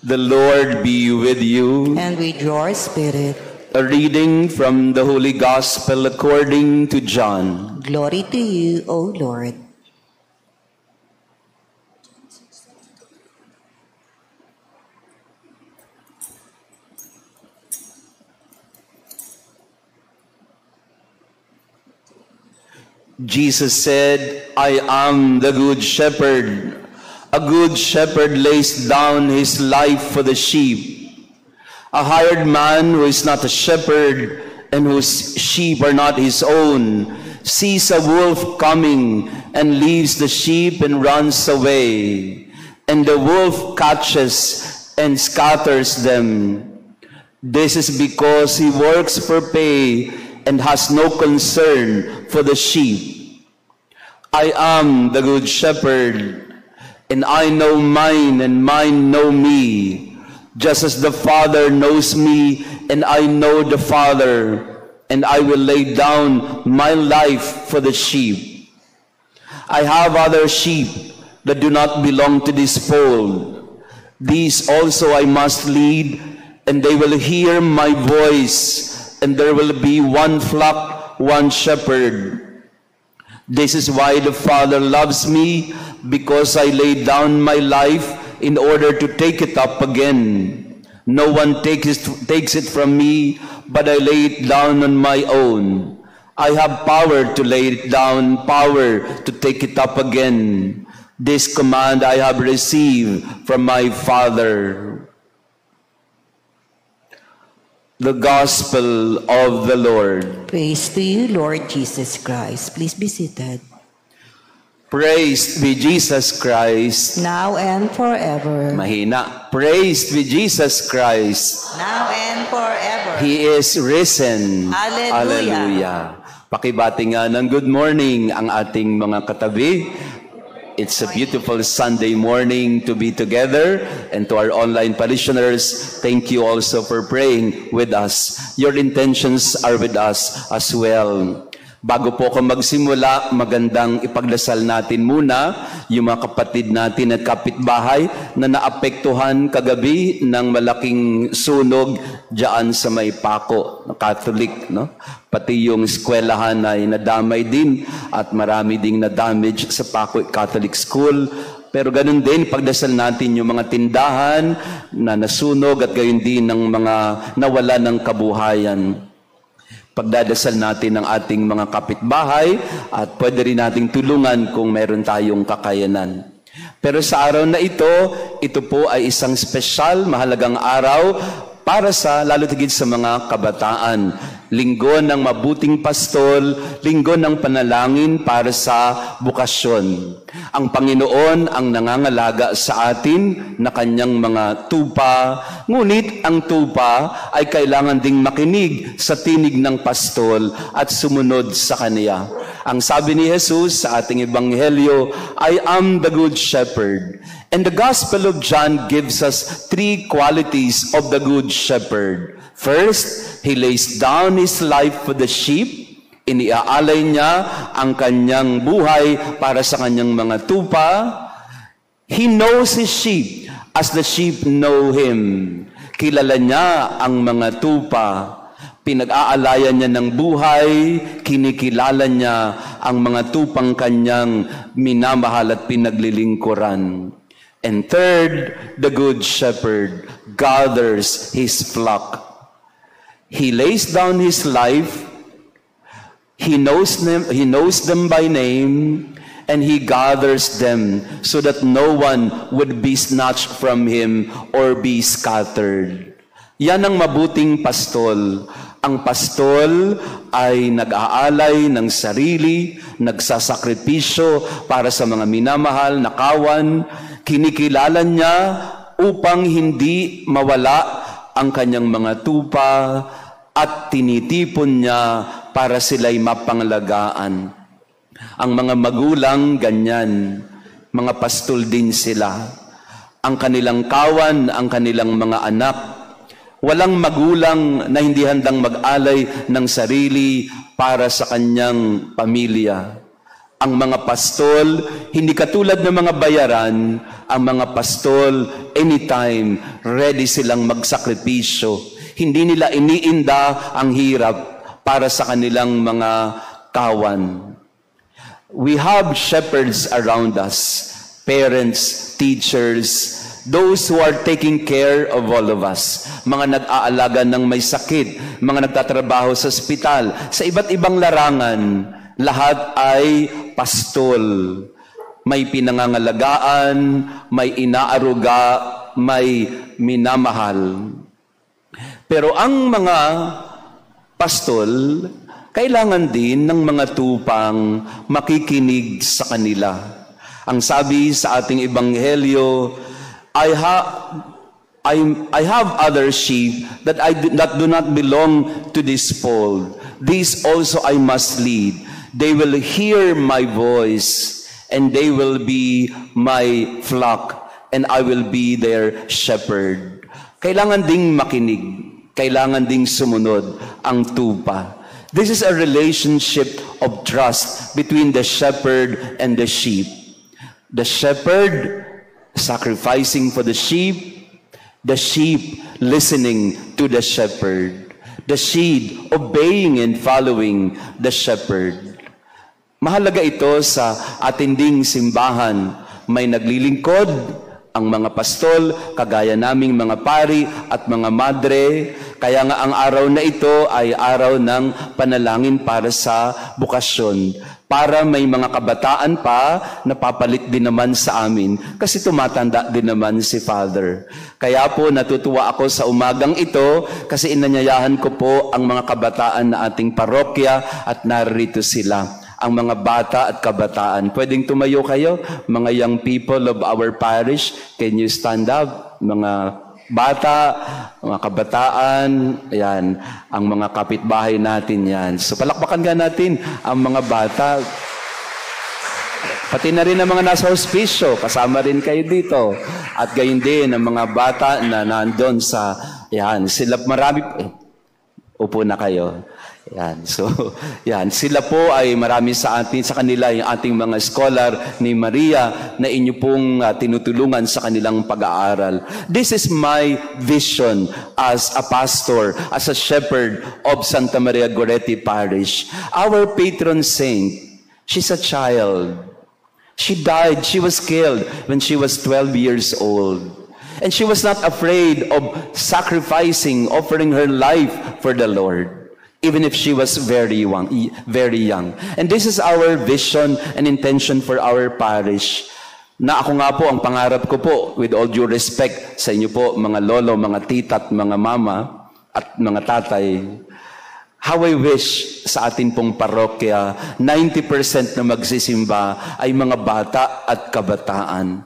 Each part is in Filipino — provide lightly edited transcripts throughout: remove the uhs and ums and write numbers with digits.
The Lord be with you. And with your spirit. A reading from the Holy Gospel according to John. Glory to you, O Lord. Jesus said, I am the good shepherd. A good shepherd lays down his life for the sheep. A hired man who is not a shepherd and whose sheep are not his own sees a wolf coming and leaves the sheep and runs away. And the wolf catches and scatters them. This is because he works for pay and has no concern for the sheep. I am the good shepherd, and I know mine, and mine know me, just as the Father knows me, and I know the Father, and I will lay down my life for the sheep. I have other sheep that do not belong to this fold. These also I must lead, and they will hear my voice, and there will be one flock, one shepherd. This is why the Father loves me, because I lay down my life in order to take it up again. No one takes it from me, but I lay it down on my own. I have power to lay it down, power to take it up again. This command I have received from my Father. The Gospel of the Lord. Praise to you, Lord Jesus Christ. Please be seated. Praise be Jesus Christ. Now and forever. Mahina. Praise be Jesus Christ. Now and forever. He is risen. Hallelujah. Hallelujah. Pakibati nga ng good morning ang ating mga katabi. It's a beautiful Sunday morning to be together, and to our online parishioners, thank you also for praying with us. Your intentions are with us as well. Bago po ako magsimula, magandang ipagdasal natin muna yung mga kapatid natin at kapitbahay na naapektuhan kagabi ng malaking sunog diyan sa may Paco, Catholic, no? Pati yung eskwelahan ay nadamay din at marami ding na-damage sa Paco Catholic School. Pero ganun din, pagdasal natin yung mga tindahan na nasunog at gayon din ng mga nawala ng kabuhayan. Pagdadasal natin ang ating mga kapitbahay at pwede rin nating tulungan kung meron tayong kakayanan. Pero sa araw na ito po ay isang special, mahalagang araw para sa lalo tigit sa mga kabataan. Linggo ng mabuting pastol, linggo ng panalangin para sa bukasyon. Ang Panginoon ang nangangalaga sa atin na kanyang mga tupa, ngunit ang tupa ay kailangan ding makinig sa tinig ng pastol at sumunod sa kaniya. Ang sabi ni Jesus sa ating ebanghelyo, I am the good shepherd. And the Gospel of John gives us three qualities of the good shepherd. First, he lays down his life for the sheep. Iniaalay niya ang kanyang buhay para sa kanyang mga tupa. He knows his sheep as the sheep know him. Kilala niya ang mga tupa. Pinag-aalayan niya ng buhay, kinikilala niya ang mga tupang kanyang minamahal at pinaglilingkuran. And third, the good shepherd gathers his flock. He lays down his life, he knows them by name, and he gathers them so that no one would be snatched from him or be scattered. Yan ang mabuting pastol. Ang pastol ay nag-aalay ng sarili, nagsasakripisyo para sa mga minamahal na kawan, kinikilala niya upang hindi mawala ang kanyang mga tupa at tinitipon niya para sila'y mapangalagaan. Ang mga magulang, ganyan. Mga pastol din sila. Ang kanilang kawan, ang kanilang mga anak. Walang magulang na hindi handang mag-alay ng sarili para sa kanyang pamilya. Ang mga pastol, hindi katulad ng mga bayaran, ang mga pastol, anytime, ready silang magsakripisyo. Hindi nila iniinda ang hirap para sa kanilang mga kawan. We have shepherds around us, parents, teachers, those who are taking care of all of us. Mga nag-aalaga ng may sakit, mga nagtatrabaho sa ospital, sa iba't ibang larangan, lahat ay pastol. May pinangangalagaan, may inaaruga, may minamahal. Pero ang mga pastol, kailangan din ng mga tupang makikinig sa kanila. Ang sabi sa ating ebanghelyo, I have other sheep that do not belong to this fold. These also I must lead. They will hear my voice, and they will be my flock, and I will be their shepherd. Kailangan ding makinig, kailangan ding sumunod ang tupa. This is a relationship of trust between the shepherd and the sheep. The shepherd sacrificing for the sheep listening to the shepherd, the sheep obeying and following the shepherd. Mahalaga ito sa ating ding simbahan. May naglilingkod, ang mga pastol, kagaya naming mga pari at mga madre. Kaya nga ang araw na ito ay araw ng panalangin para sa bukasyon. Para may mga kabataan pa na papalit din naman sa amin kasi tumatanda din naman si Father. Kaya po natutuwa ako sa umagang ito kasi inanyayahan ko po ang mga kabataan na ating parokya at narito sila. Ang mga bata at kabataan. Pwedeng tumayo kayo, mga young people of our parish. Can you stand up? Mga bata, mga kabataan, ayan, ang mga kapitbahay natin yan. So palakpakan nga natin ang mga bata. Pati na rin ang mga nasa hospisyo, kasama rin kayo dito. At gayon din ang mga bata na nandun sa, yan, sila marami, upo na kayo. Yan. So, yan. Sila po ay marami sa kanila yung ating mga scholar ni Maria na inyo pong tinutulungan sa kanilang pag-aaral. This is my vision as a pastor, as a shepherd of Santa Maria Goretti Parish. Our patron saint, she's a child. She died, she was killed when she was 12 years old. And she was not afraid of sacrificing, offering her life for the Lord. Even if she was very young. And this is our vision and intention for our parish. Na ako nga po, ang pangarap ko po, with all due respect sa inyo po, mga lolo, mga tita, at mga mama, at mga tatay, how I wish sa atin pong parokya, 90% na magsisimba ay mga bata at kabataan.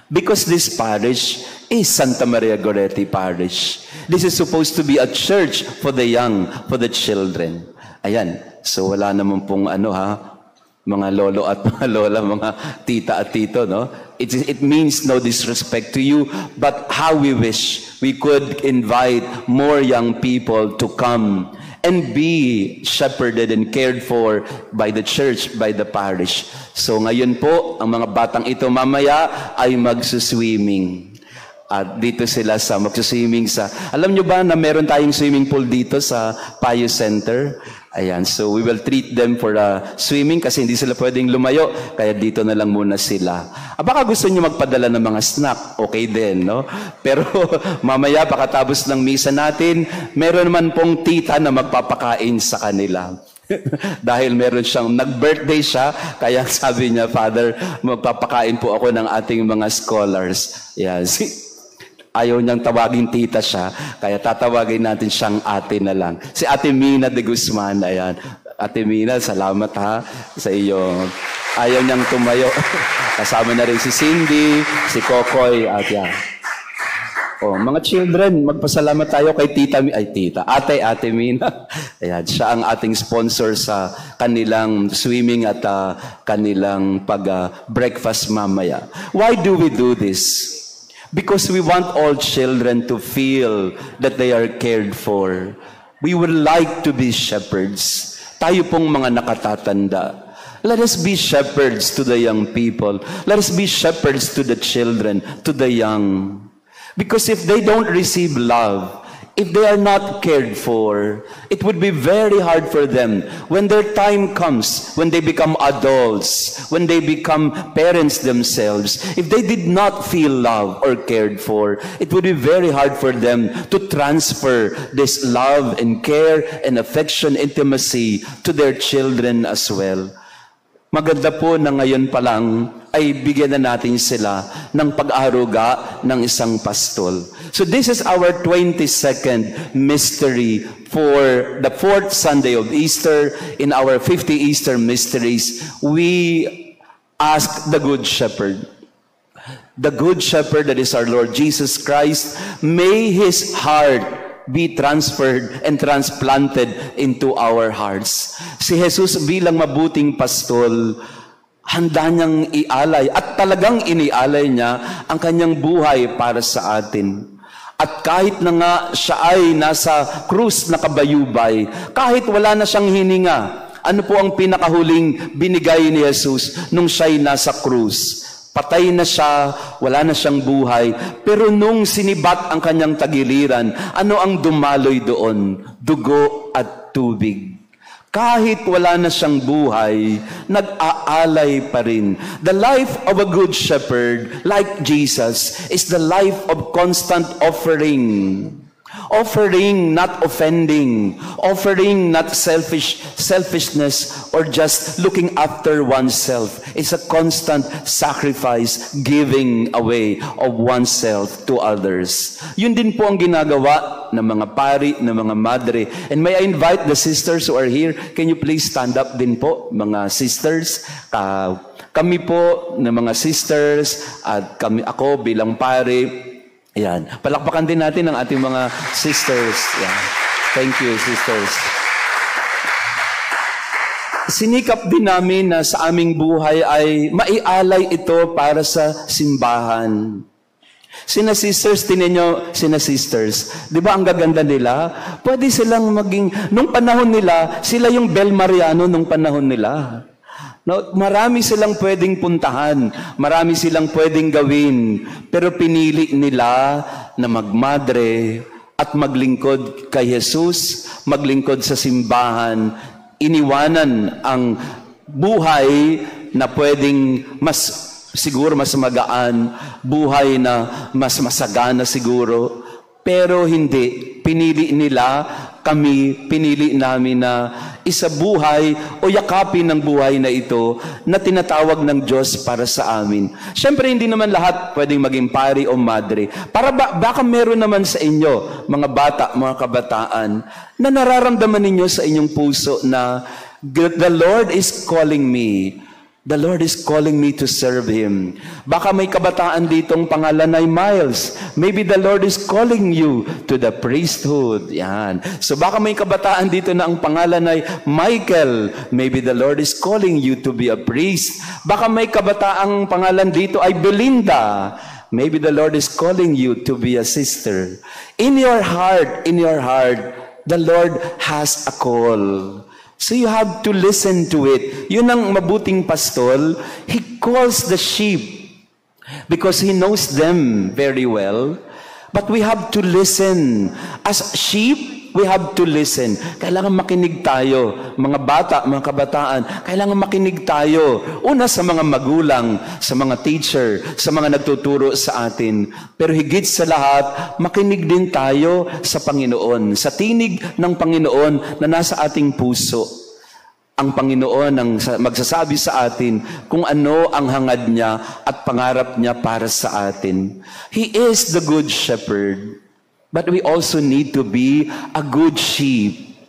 Because this parish is Santa Maria Goretti Parish. This is supposed to be a church for the young, for the children. Ayan. So wala naman pong mga lolo at mga lola, mga tita at tito, no? It means no disrespect to you, but how we wish we could invite more young people to come and be shepherded and cared for by the church, by the parish. So ngayon po, ang mga batang ito mamaya ay magsuswimming. At dito sila sa magsuswimming sa... Alam nyo ba na meron tayong swimming pool dito sa Pius Center? Ayan, so we will treat them for swimming kasi hindi sila pwedeng lumayo, kaya dito na lang muna sila. Baka gusto nyo magpadala ng mga snack, okay din, no? Pero mamaya, pakatapos ng misa natin, meron naman pong tita na magpapakain sa kanila. Dahil meron siyang, nag-birthday siya, kaya sabi niya, Father, magpapakain po ako ng ating mga scholars. Yan, ayaw niyang tawagin tita siya, kaya tatawagin natin siyang ate na lang. Si Ate Mina de Guzman, ayan. Ate Mina, salamat ha sa iyo. Ayaw niyang tumayo. Kasama na rin si Cindy, si Kokoy, at yan. Oh, mga children, magpasalamat tayo kay Ate Mina. Ayan, siya ang ating sponsor sa kanilang swimming at kanilang breakfast mamaya. Why do we do this? Because we want all children to feel that they are cared for. We would like to be shepherds. Tayo pong mga nakatatanda. Let us be shepherds to the young people. Let us be shepherds to the children, to the young. Because if they don't receive love, if they are not cared for, it would be very hard for them when their time comes, when they become adults, when they become parents themselves. If they did not feel loved or cared for, it would be very hard for them to transfer this love and care and affection, intimacy to their children as well. Maganda po na ngayon pa lang ay bigyan na natin sila ng pag-aruga ng isang pastol. So this is our 22nd mystery for the 4th Sunday of Easter. In our 50 Easter mysteries, we ask the Good Shepherd. The Good Shepherd, that is our Lord Jesus Christ, may His heart be transferred and transplanted into our hearts. Si Jesus bilang mabuting pastol, handa niyang ialay at talagang inialay niya ang kanyang buhay para sa atin. At kahit na nga siya ay nasa krus na kabayubay, kahit wala na siyang hininga, ano po ang pinakahuling binigay ni Jesus nung siya'y nasa krus? Patay na siya, wala na siyang buhay. Pero nung sinibat ang kanyang tagiliran, ano ang dumaloy doon? Dugo at tubig. Kahit wala na siyang buhay, nag-aalay pa rin. The life of a good shepherd, like Jesus, is the life of constant offering. Offering, not offending. Offering, not selfishness, or just looking after oneself. It's a constant sacrifice, giving away of oneself to others. Yun din po ang ginagawa ng mga pari, ng mga madre. And may I invite the sisters who are here, can you please stand up din po, mga sisters? Kami po, ng mga sisters, at ako bilang pari, yan. Palakpakan din natin ang ating mga sisters. Yan. Thank you, sisters. Sinikap din namin na sa aming buhay ay maialay ito para sa simbahan. Sina sisters, di ba ang gaganda nila? Pwede silang maging, nung panahon nila, sila yung Bel Mariano nung panahon nila. No, marami silang pwedeng puntahan, marami silang pwedeng gawin, pero pinili nila na magmadre at maglingkod kay Jesus, maglingkod sa simbahan, iniwanan ang buhay na pwedeng siguro mas magaan, buhay na mas masagana siguro, pero hindi. Pinili nila, pinili namin na isa buhay o yakapin ng buhay na ito na tinatawag ng Diyos para sa amin. Siyempre, hindi naman lahat pwedeng maging pari o madre. Baka meron naman sa inyo, mga bata, mga kabataan, na nararamdaman ninyo sa inyong puso na the Lord is calling me. The Lord is calling me to serve Him. Baka may kabataan ditong pangalan ay Miles. Maybe the Lord is calling you to the priesthood. Yan. So baka may kabataan dito na ang pangalan ay Michael. Maybe the Lord is calling you to be a priest. Baka may kabataang pangalan dito ay Belinda. Maybe the Lord is calling you to be a sister. In your heart, the Lord has a call. So you have to listen to it. Yun ang mabuting pastol. He calls the sheep because He knows them very well. But we have to listen. As sheep, we have to listen. Kailangan makinig tayo. Mga bata, mga kabataan, kailangan makinig tayo. Una sa mga magulang, sa mga teacher, sa mga nagtuturo sa atin. Pero higit sa lahat, makinig din tayo sa Panginoon. Sa tinig ng Panginoon na nasa ating puso. Ang Panginoon ang magsasabi sa atin kung ano ang hangad niya at pangarap niya para sa atin. He is the good shepherd, but we also need to be a good sheep.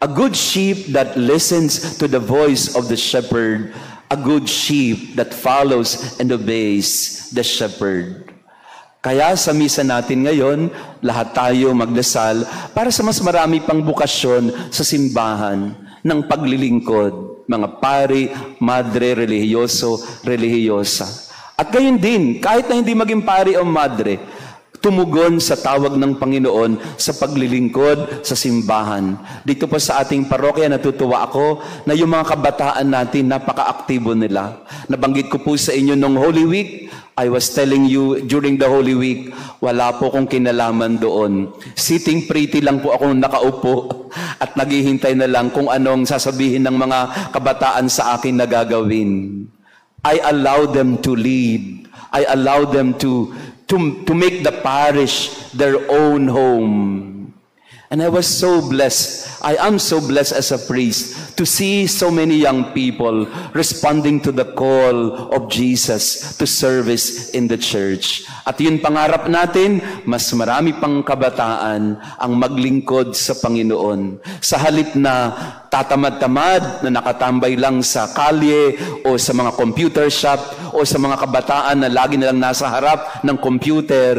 A good sheep that listens to the voice of the shepherd. A good sheep that follows and obeys the shepherd. Kaya sa misa natin ngayon, lahat tayo magdasal para sa mas marami pang bukasyon sa simbahan ng paglilingkod, mga pari, madre, relihiyoso, relihiyosa. At gayon din, kahit na hindi maging pari o madre, tumugon sa tawag ng Panginoon sa paglilingkod sa simbahan. Dito po sa ating parokya, natutuwa ako na yung mga kabataan natin, napaka-aktibo nila. Nabanggit ko po sa inyo nung Holy Week, I was telling you during the Holy Week, wala po kong kinalaman doon. Sitting pretty lang po ako nakaupo at naghihintay na lang kung anong sasabihin ng mga kabataan sa akin na gagawin. I allow them to lead. I allow them to make the parish their own home. And I was so blessed. I am so blessed as a priest to see so many young people responding to the call of Jesus to service in the church. At yun pangarap natin, mas marami pang kabataan ang maglingkod sa Panginoon. Sa halip na tatamad-tamad na nakatambay lang sa kalye o sa mga computer shop o sa mga kabataan na lagi na lang nasa harap ng computer,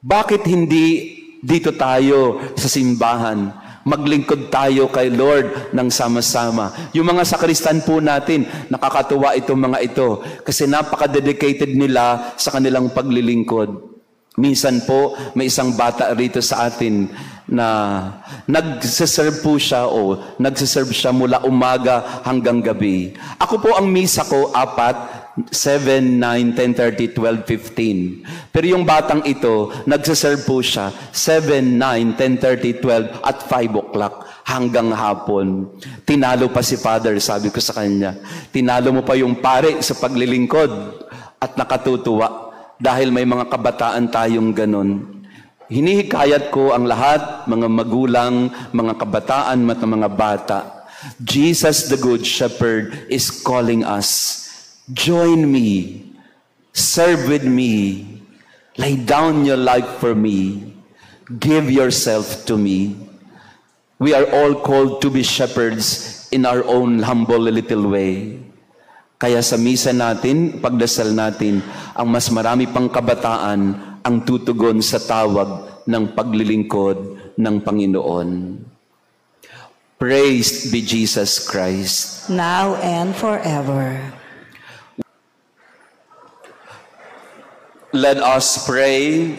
bakit hindi dito tayo sa simbahan, maglingkod tayo kay Lord ng sama-sama? Yung mga sakristan po natin, nakakatuwa itong mga ito kasi napaka-dedicated nila sa kanilang paglilingkod. Minsan po, may isang bata rito sa atin na nagsiserve po siya o nagsiserve siya mula umaga hanggang gabi. Ako po ang misa ko, 4, 7, 9, 10, 30, 12, 15. Pero yung batang ito, nagsiserve po siya 7, 9, 10, 30, 12 at 5 o'clock hanggang hapon. Tinalo pa si Father, sabi ko sa kanya. Tinalo mo pa yung pare sa paglilingkod. At nakatutuwa dahil may mga kabataan tayong ganun. Hinihikayat ko ang lahat, mga magulang, mga kabataan, at mga bata. Jesus the Good Shepherd is calling us. Join me, serve with me, lay down your life for me, give yourself to me. We are all called to be shepherds in our own humble little way. Kaya sa misa natin, pagdasal natin, ang mas marami pang kabataan ang tutugon sa tawag ng paglilingkod ng Panginoon. Praised be Jesus Christ. Now and forever. Let us pray.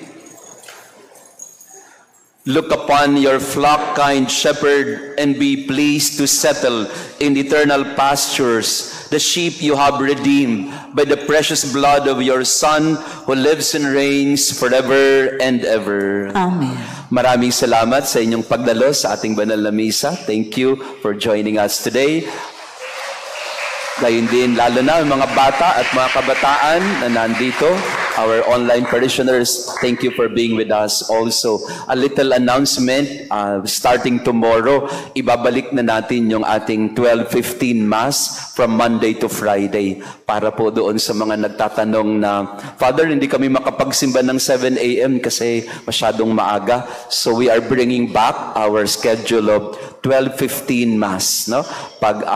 Look upon your flock, kind shepherd, and be pleased to settle in eternal pastures the sheep you have redeemed by the precious blood of your Son, who lives and reigns forever and ever. Amen. Maraming salamat sa inyong pagdalo sa ating banal na misa. Thank you for joining us today. Gayun din, lalo na mga bata at mga kabataan na nandito, our online parishioners, thank you for being with us. Also, a little announcement, starting tomorrow, ibabalik na natin yung ating 12:15 Mass from Monday to Friday para po doon sa mga nagtatanong na, Father, hindi kami makapagsimba ng 7 a.m. kasi masyadong maaga. So we are bringing back our schedule of 12:15 Mass, no? Pag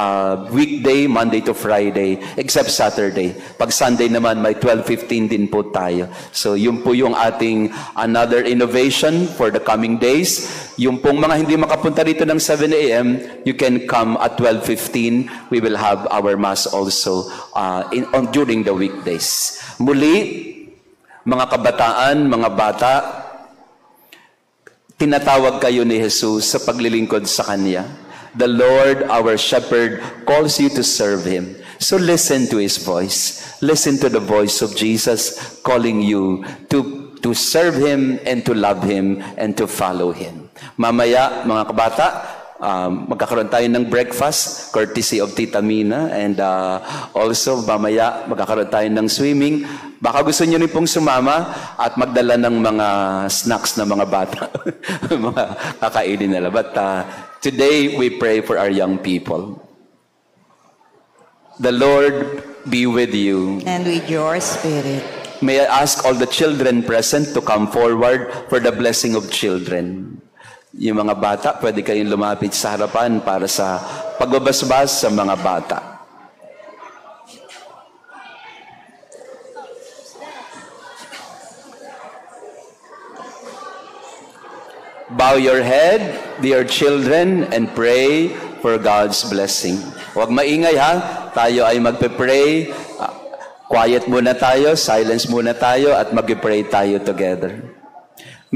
weekday, Monday to Friday, except Saturday. Pag Sunday naman, may 12:15 din po tayo. So, yun po yung ating another innovation for the coming days. Yung pong mga hindi makapunta dito ng 7 a.m., you can come at 12:15. We will have our Mass also during the weekdays. Muli, mga kabataan, mga bata, tinatawag kayo ni Jesus sa paglilingkod sa Kanya. The Lord, our shepherd, calls you to serve Him. So listen to His voice. Listen to the voice of Jesus calling you to serve Him and to love Him and to follow Him. Mamaya, mga kabata, magkakaroon tayo ng breakfast courtesy of Tita Mina, and also mamaya magkakaroon tayo ng swimming. Baka gusto niyo rin pong sumama at magdala ng mga snacks na mga bata, mga kakainin nila. But today we pray for our young people. The Lord be with you. And with your spirit. May I ask all the children present to come forward for the blessing of children. Yung mga bata, pwede kayong lumapit sa harapan para sa pagbabasbas sa mga bata. Bow your head, dear children, and pray for God's blessing. Huwag maingay ha, tayo ay magpe-pray. Quiet muna tayo, silence muna tayo, at mag-pray tayo together.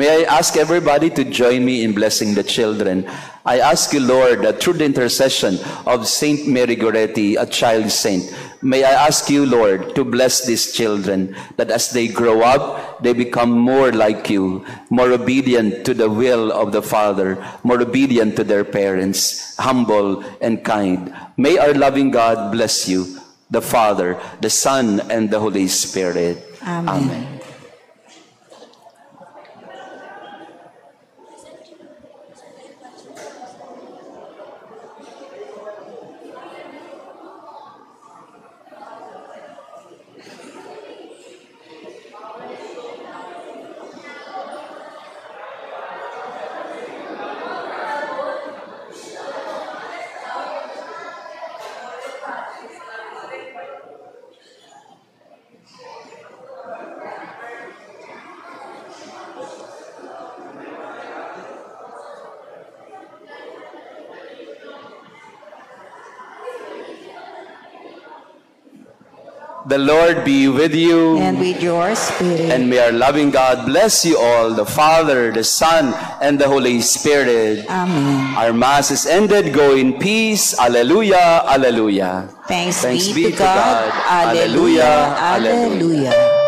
May I ask everybody to join me in blessing the children. I ask you, Lord, that through the intercession of Saint Mary Goretti, a child saint, may I ask you, Lord, to bless these children, that as they grow up, they become more like you, more obedient to the will of the Father, more obedient to their parents, humble and kind. May our loving God bless you, the Father, the Son, and the Holy Spirit. Amen. The Lord be with you. And with your spirit. And may our loving God bless you all, the Father, the Son, and the Holy Spirit. Amen. Our Mass is ended. Go in peace. Alleluia, alleluia. Thanks be to God. Alleluia, alleluia.